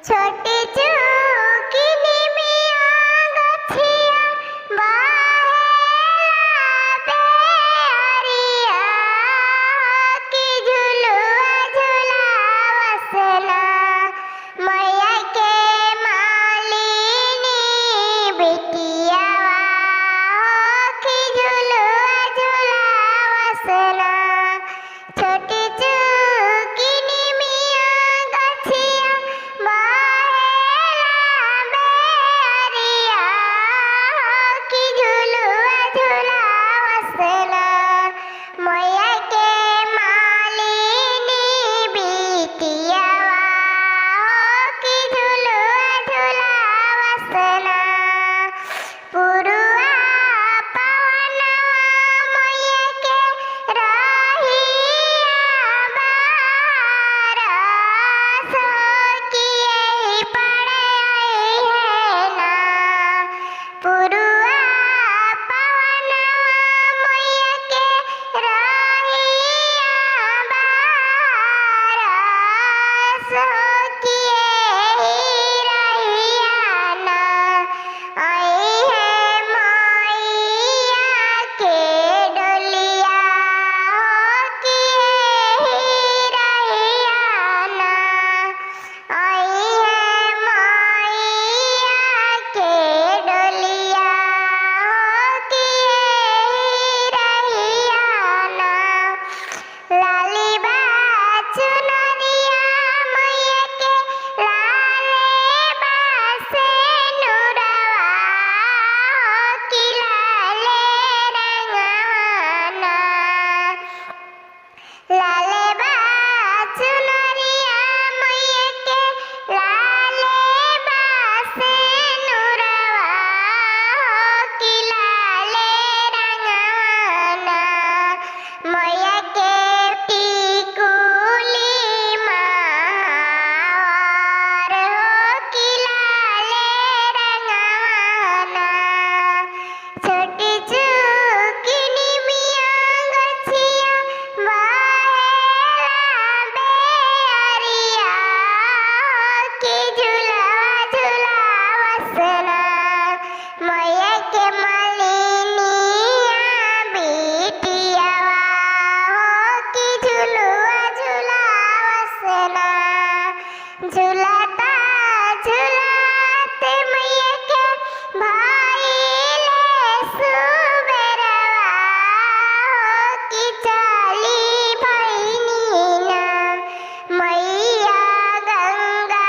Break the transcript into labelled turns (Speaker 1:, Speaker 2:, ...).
Speaker 1: छोटी चूकिनी मिया गछिया बाहेला बेअरिया की झुलुआ झुलावसना मैया के मालिनी बिटियावा की झुलुआ झुलावसना छोटी चूकिनी मिया गछिया बाहेला बेअरिया की झुलुआ झुलावसना मैया के मालिनी बिटियावा की झुलुआ झुलावसना पुरुआ पवनवा मैया के रहिया बारस किए पड़े है ना पुरुआ पवनवा मैया के रहिया बारस किए रहिया ना आई है मैया के डोलिया किए रहिया ना आई है मैया के डोलिया किए रहिया ना लाली बा चुनरिया मैया के लाले बा से नुरवा की लाले रंगवाना लाले बा चुनरिया मैया के लाले बा से नुरवा की लाले रंगवाना मैया के टिकुली मार हो की लाले रंगवाना छोटी चूकिनी मिया गछिया बाहेला बेअरिया की झुलुआ झुलावसना मैया के मालिनिया बिटियावा की झुलुआ झुलावसना झुलाता झुलाते मैया के भाईले सुबेरवा की चली भैनीना मैया गंगा